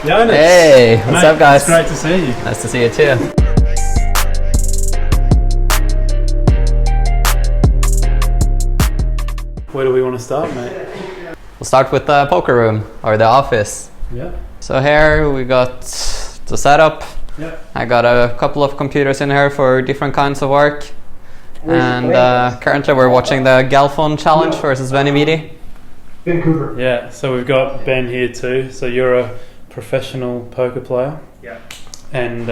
Jonas. Hey, what's up, guys? It's great to see you. Nice to see you too. Where do we want to start, mate? We'll start with the poker room or the office. Yeah. So here we got the setup. Yeah. I got a couple of computers in here for different kinds of work. And currently we're watching the Galfond Challenge versus Benevidi. Vancouver. Yeah, so we've got Ben here too. So you're a professional poker player. Yeah. And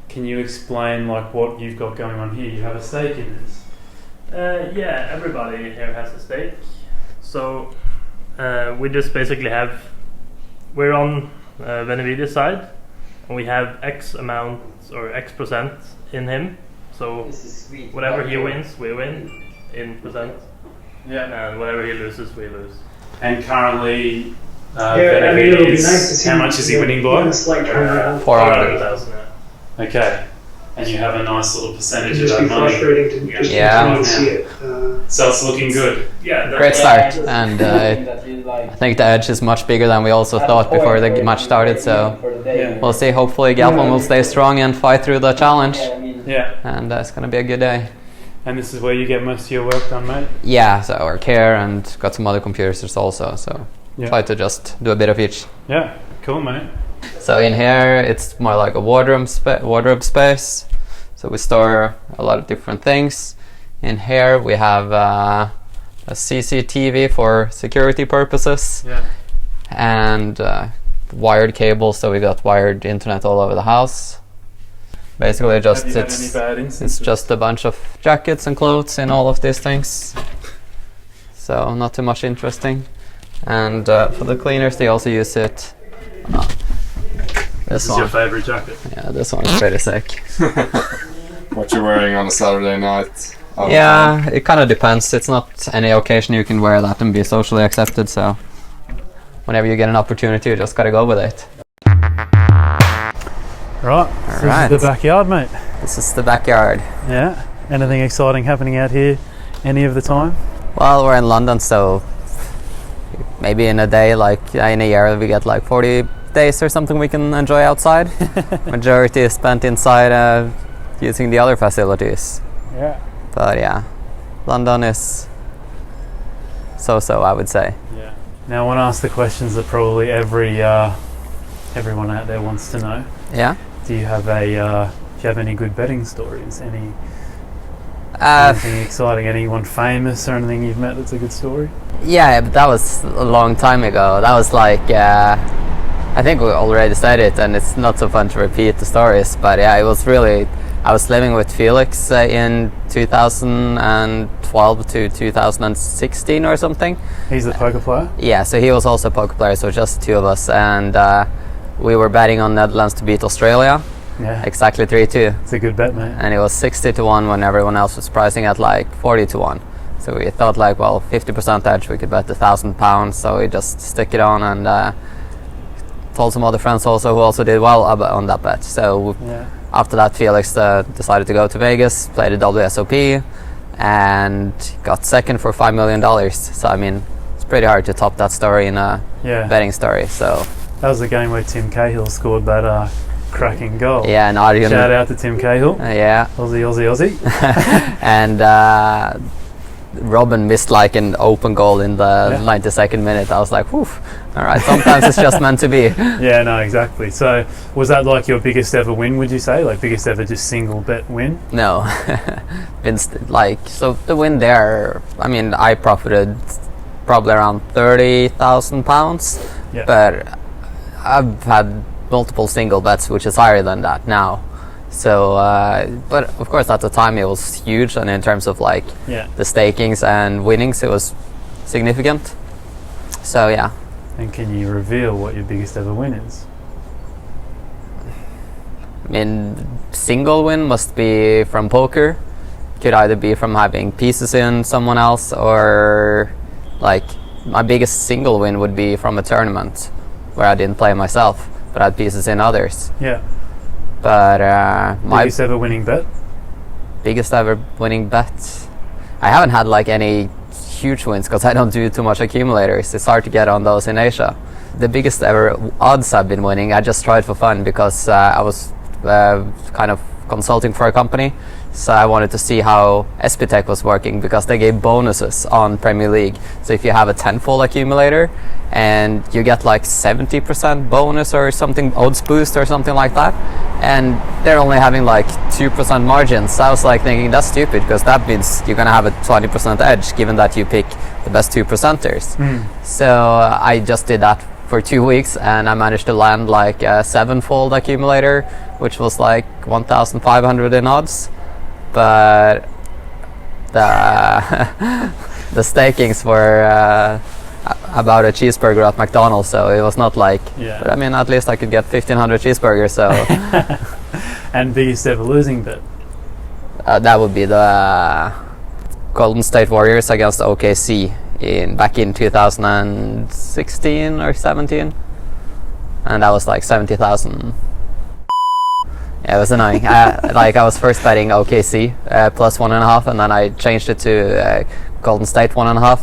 can you explain like what you've got going on here? You have a stake in this. Yeah, everybody here has a stake. So we just basically we're on Benevides' side, and we have X amount or X percent in him. So whatever he wins, we win in percent. Yeah. And whatever he loses, we lose. And currently, it'll be nice to see how much is he winning by? 400,000. Yeah. Okay. And you have a nice little percentage of Just that be money. frustrating to Yeah. see it. So it's looking good. Yeah. Great start, and I think the edge is much bigger than we also thought before the match started, so Yeah. we'll see. Hopefully Galfond will stay strong and fight through the challenge, Yeah. and it's going to be a good day. And this is where you get most of your work done, mate? Yeah, so I work here and got some other computers also, so Yeah. try to just do a bit of each. Yeah. Cool, mate. So in here it's more like a wardrobe space, so we store a lot of different things. In here we have a CCTV for security purposes, Yeah. and wired cables, so we got wired internet all over the house. Basically just Have you had any bad it's instances? just a bunch of jackets and clothes in all of these things, so not too much interesting. And for the cleaners they also use it. This is one. your favourite jacket. Yeah, this one is pretty sick. What you're wearing on a Saturday night? Yeah, it kind of depends. It's not any occasion you can wear that and be socially accepted, so whenever you get an opportunity you just gotta go with it. Right. So Alright. This is the backyard, mate. This is the backyard. Yeah. Anything exciting happening out here any of the time? Well, we're in London, so maybe in a day, like in a year, we get like 40 days or something we can enjoy outside. Majority is spent inside using the other facilities. Yeah. But yeah, London is so-so, I would say. Yeah. Now I want to ask the questions that probably everyone out there wants to know. Yeah? Do you have any good betting stories? Anything exciting? Anyone famous or anything you've met that's a good story? Yeah, but that was a long time ago. That was like, I think we already said it, and it's not so fun to repeat the stories, but yeah, it was really, I was living with Felix in 2012 to 2016 or something. He's the poker player? Yeah, so he was also a poker player, so just two of us, and we were betting on Netherlands to beat Australia. Yeah. Exactly 3-2. It's a good bet, mate. And it was 60-1 when everyone else was pricing at like 40-1. So we thought like, well, 50% edge, we could bet £1,000, so we just stick it on, and told some other friends also who also did well on that bet. So Yeah. after that, Felix decided to go to Vegas, played a WSOP, and got second for $5 million. So I mean, it's pretty hard to top that story in a Yeah. betting story. So That was the game where Tim Cahill scored that cracking goal. yeah, and Arjun, Shout out to Tim Cahill. yeah, Aussie, Aussie, Aussie. and Robin missed like an open goal in the 92nd minute. I was like, whew, all right, sometimes it's just meant to be. Yeah, no, exactly. So was that like your biggest ever win, would you say? Like biggest ever just single bet win? No, so the win there, I mean, I profited probably around £30,000, Yeah. but I've had multiple single bets, which is higher than that now. So, but of course at the time it was huge, and in terms of like Yeah. the stakings and winnings, it was significant. So yeah. And can you reveal what your biggest ever win is? I mean, single win must be from poker. Could either be from having pieces in someone else, or like my biggest single win would be from a tournament where I didn't play myself, but I had pieces in others. Yeah. But my Biggest ever winning bet? biggest ever winning bet, I haven't had like any huge wins because I don't do too much accumulators. It's hard to get on those in Asia. the biggest ever odds I've been winning, I just tried for fun because I was kind of consulting for a company, so I wanted to see how SPTech was working because they gave bonuses on Premier League. So if you have a tenfold accumulator and you get like 70% bonus or something, odds boost or something like that, and they're only having like 2% margins. So I was like thinking that's stupid because that means you're gonna have a 20% edge given that you pick the best 2%ers. So I just did that for 2 weeks and I managed to land like a 7-fold accumulator, which was like 1,500 in odds. But the stakings were about a cheeseburger at McDonald's, so it was not like, but I mean, at least I could get 1,500 cheeseburgers, so. And biggest ever losing bet? That would be the Golden State Warriors against OKC back in 2016 or 17, and that was like 70,000. Yeah, it was annoying. I was first betting OKC plus 1.5, and then I changed it to Golden State 1.5.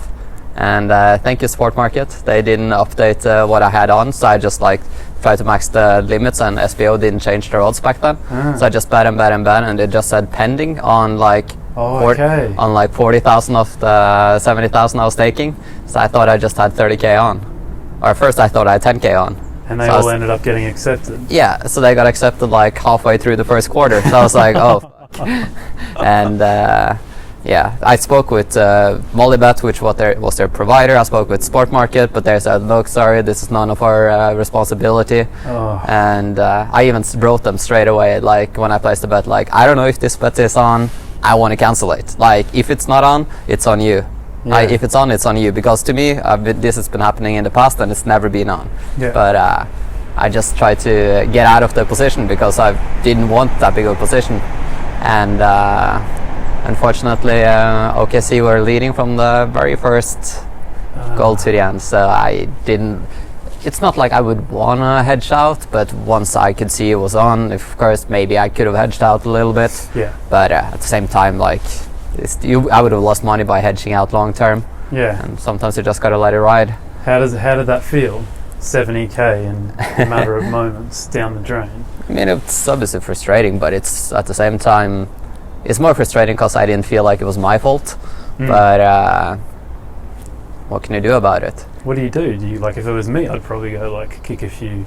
And thank you, Sport Market. They didn't update what I had on, so I just like tried to max the limits, and SBO didn't change their odds back then. So I just bet, and it just said pending on like on like 40,000 of the 70,000 I was taking. So I thought I just had 30k on, or first I thought I had 10k on. And they all ended up getting accepted. Yeah, so they got accepted like halfway through the first quarter. So I was like, oh, fuck. And yeah, I spoke with Mollybet, which was their provider. I spoke with Sport Market, but they said, look, sorry, this is none of our responsibility. And I even wrote them straight away, like when I placed the bet, like, I don't know if this bet is on, I want to cancel it. Like, if it's not on, it's on you. If it's on, it's on you, because to me this has been happening in the past and it's never been on. But I just tried to get out of the position because I didn't want that big of a position, and unfortunately OKC were leading from the very first goal to the end, so I didn't. It's not like I would wanna hedge out, but once I could see it was on, of course maybe I could have hedged out a little bit. But at the same time, like, I would have lost money by hedging out long term. And sometimes you just gotta let it ride. How did that feel? 70k in a matter of moments down the drain. I mean, it's obviously frustrating, but it's at the same time, it's more frustrating because I didn't feel like it was my fault. But what can you do about it? What do? Do you, like, if it was me, I'd probably go like kick a few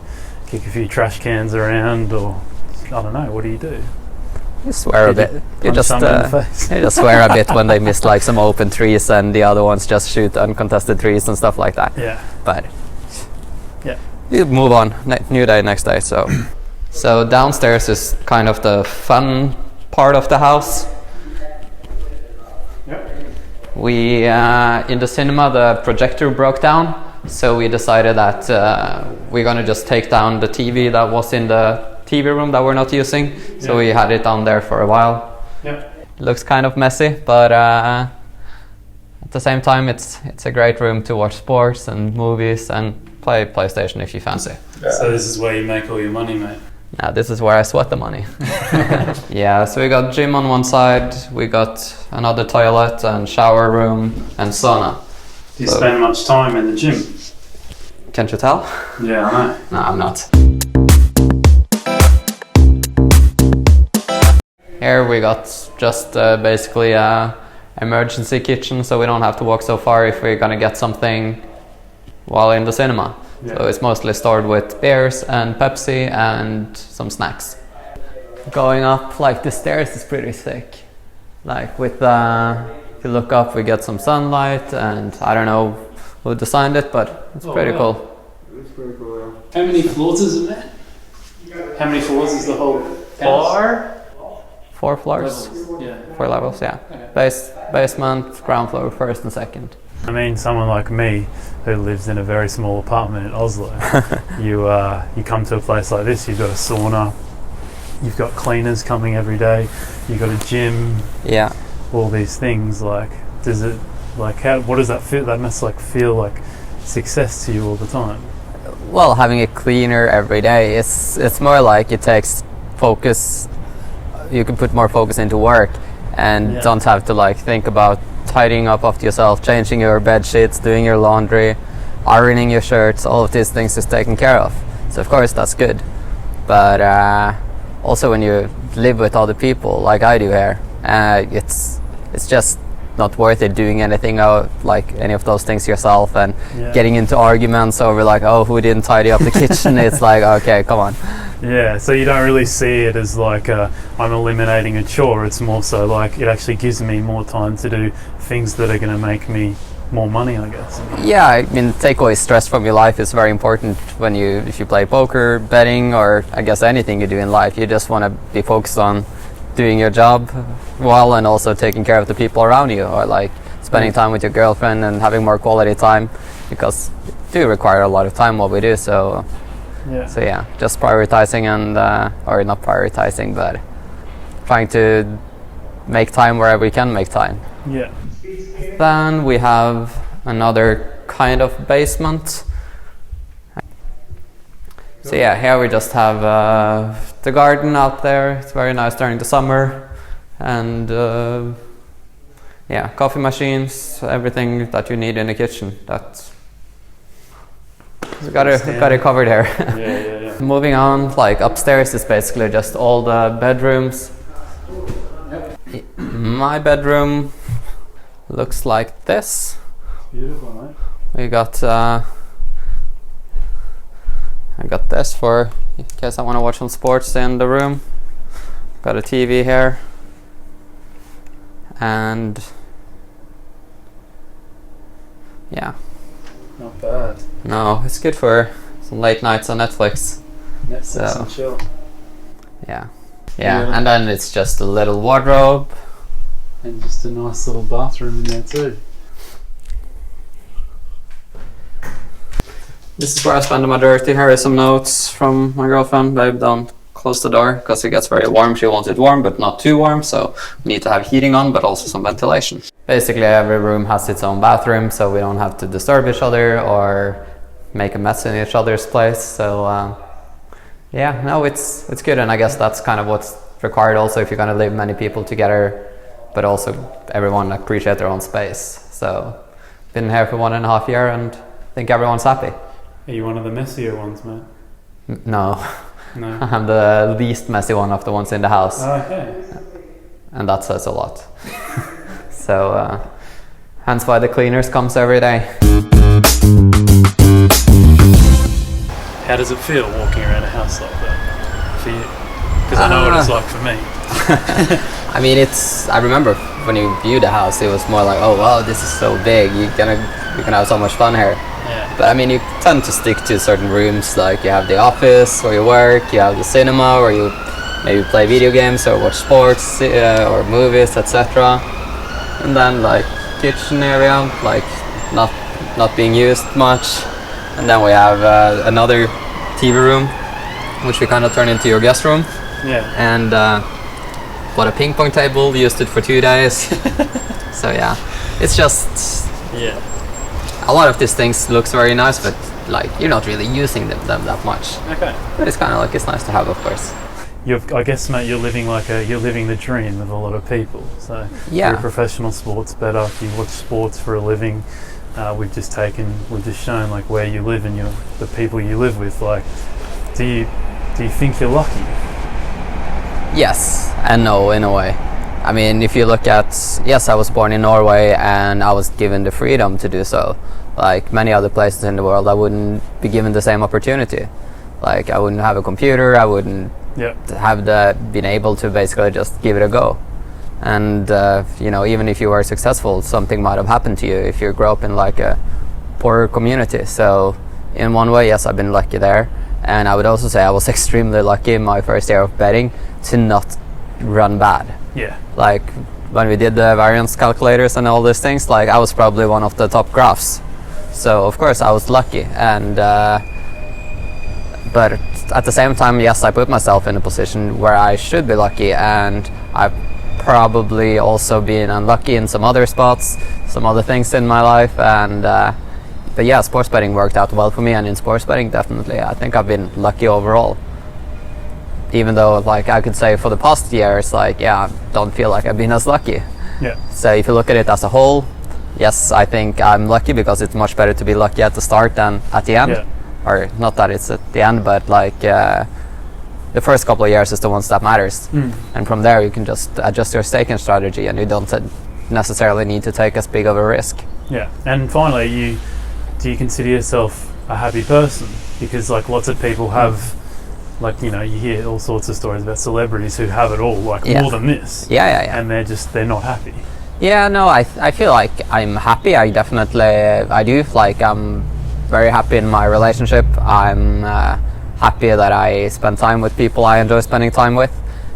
trash cans around, or I don't know. What do? You swear a bit. You just swear a bit when they miss like some open trees and the other ones just shoot uncontested trees and stuff like that. But you move on. New day, next day. So downstairs is kind of the fun part of the house. We in the cinema the projector broke down, so we decided that we're gonna just take down the TV that was in the TV room that we're not using, so we had it down there for a while. It looks kind of messy, but at the same time it's a great room to watch sports and movies and play PlayStation if you fancy. So this is where you make all your money, mate? Now this is where I sweat the money. So we got gym on one side, we got another toilet and shower room and sauna. Do you spend much time in the gym? Can't you tell? Yeah, I know. No, I'm not. Here we got just basically a emergency kitchen, so we don't have to walk so far if we're gonna get something while in the cinema. So it's mostly stored with beers and Pepsi and some snacks. Going up like the stairs is pretty sick. Like with if you look up, we get some sunlight, and I don't know who designed it, but it's pretty cool. It's pretty cool, yeah. How many floors is it there? How many floors is the whole house? 4 floors. Levels. 4 levels, yeah. Basement, ground floor, first and second. I mean, someone like me who lives in a very small apartment in Oslo, you come to a place like this, you've got a sauna, you've got cleaners coming every day, you've got a gym, all these things. Like, does it, like, what does that feel? That must like feel like success to you all the time. Well, having a cleaner every day, it's more like it takes focus. You can put more focus into work and don't have to like think about tidying up after yourself, changing your bed sheets, doing your laundry, ironing your shirts, all of these things is taken care of. So of course that's good. But also when you live with other people like I do here, it's just not worth it doing anything like any of those things yourself and getting into arguments over like, oh, who didn't tidy up the kitchen. It's like, okay, come on. Yeah, so you don't really see it as like I'm eliminating a chore. It's more so like it actually gives me more time to do things that are going to make me more money, I guess. Yeah, I mean, take away stress from your life is very important if you play poker, betting, or I guess anything you do in life. You just want to be focused on doing your job well and also taking care of the people around you, or like spending time with your girlfriend and having more quality time, because it do require a lot of time what we do. So yeah, just prioritizing and or not prioritizing, but trying to make time wherever we can make time. Yeah. Then we have another kind of basement. So yeah, here we just have the garden out there. It's very nice during the summer, and yeah, coffee machines, everything that you need in the kitchen. That's got it covered here. Yeah. Moving on, like upstairs is basically just all the bedrooms. My bedroom looks like this. Beautiful, mate. We got I got this for in case I want to watch some sports in the room. Got a TV here, and yeah. Not bad. No, it's good for some late nights on Netflix. Netflix and chill. Yeah, and then it's just a little wardrobe. And just a nice little bathroom in there too. This is where I spend the majority. Here are some notes from my girlfriend. Babe, don't close the door because it gets very warm. She wants it warm but not too warm, so we need to have heating on but also some ventilation. Basically every room has its own bathroom, so we don't have to disturb each other or make a mess in each other's place. So yeah, no, it's good, and I guess that's kind of what's required also if you're going to live many people together, but also everyone appreciate their own space. So been here for 1.5 years and I think everyone's happy. Are you one of the messier ones, mate? No. No. I'm the least messy one of the ones in the house. Okay. And that says a lot. So hence why the cleaners comes every day. How does it feel walking around a house like that for you? Because I know what it's like for me. I mean, I remember when you viewed the house, it was more like, oh wow, this is so big. You can have so much fun here. Yeah. But I mean, you tend to stick to certain rooms, like you have the office where you work, you have the cinema where you maybe play video games or watch sports or movies, etc. And then like kitchen area, like not being used much. And then we have another TV room, which we kind of turn into your guest room. Yeah. And bought a ping pong table, used it for 2 days. So yeah, it's just a lot of these things looks very nice, but like you're not really using them that much. Okay. But it's kind of like it's nice to have, of course. I guess, mate, you're living the dream with a lot of people. So Yeah. you're a professional sports bettor. You watch sports for a living. We've just shown like where you live and the people you live with. Like, do you think you're lucky? Yes and no, in a way. I mean, if you look at, yes, I was born in Norway and I was given the freedom to do so. Like many other places in the world, I wouldn't be given the same opportunity. Like I wouldn't have a computer, I wouldn't have been able to basically just give it a go. And even if you were successful, something might have happened to you if you grew up in like a poorer community. So in one way, yes, I've been lucky there. And I would also say I was extremely lucky in my first year of betting to not run bad. Yeah. Like when we did the variance calculators and all these things, like I was probably one of the top graphs. So of course I was lucky, and but at the same time, yes, I put myself in a position where I should be lucky, and I've probably also been unlucky in some other spots, some other things in my life, and but yeah, sports betting worked out well for me, and in sports betting definitely I think I've been lucky overall. Even though like I could say for the past years, like I don't feel like I've been as lucky. Yeah. So if you look at it as a whole, yes, I think I'm lucky because it's much better to be lucky at the start than at the end. Yeah. Or not that it's at the end, but like the first couple of years is the ones that matters. And from there you can just adjust your staking strategy, and you don't necessarily need to take as big of a risk. Yeah. And finally, do you consider yourself a happy person? Because like lots of people have, like, you know, you hear all sorts of stories about celebrities who have it all, like more than this. Yeah. And they're not happy. Yeah, no, I feel like I'm happy. I do. Like, I'm very happy in my relationship. I'm happy that I spend time with people I enjoy spending time with.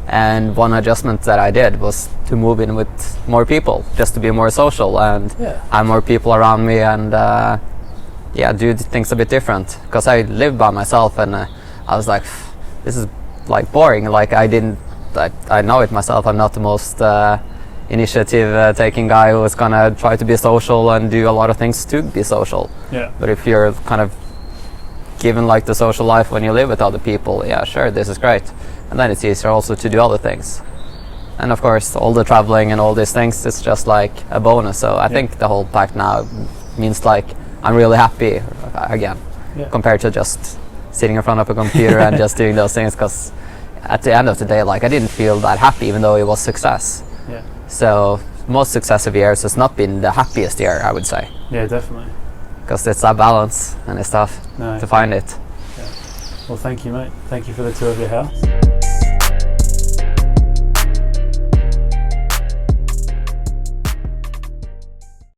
And one adjustment that I did was to move in with more people, just to be more social and have more people around me, and do things a bit different. Because I lived by myself, and I was like, this is like boring. Like, I know it myself. I'm not the most initiative taking guy who is gonna try to be social and do a lot of things to be social. Yeah. But if you're kind of given like the social life when you live with other people, yeah, sure, this is great. And then it's easier also to do other things. And of course, all the traveling and all these things, it's just like a bonus. So I think the whole pact now means like I'm really happy again, compared to just sitting in front of a computer and just doing those things. Because at the end of the day, like, I didn't feel that happy, even though it was success. Yeah. So most successive years has not been the happiest year, I would say. Yeah, definitely. Because it's that balance, and it's tough to find it. Yeah. Well, thank you, mate. Thank you for the tour of your house.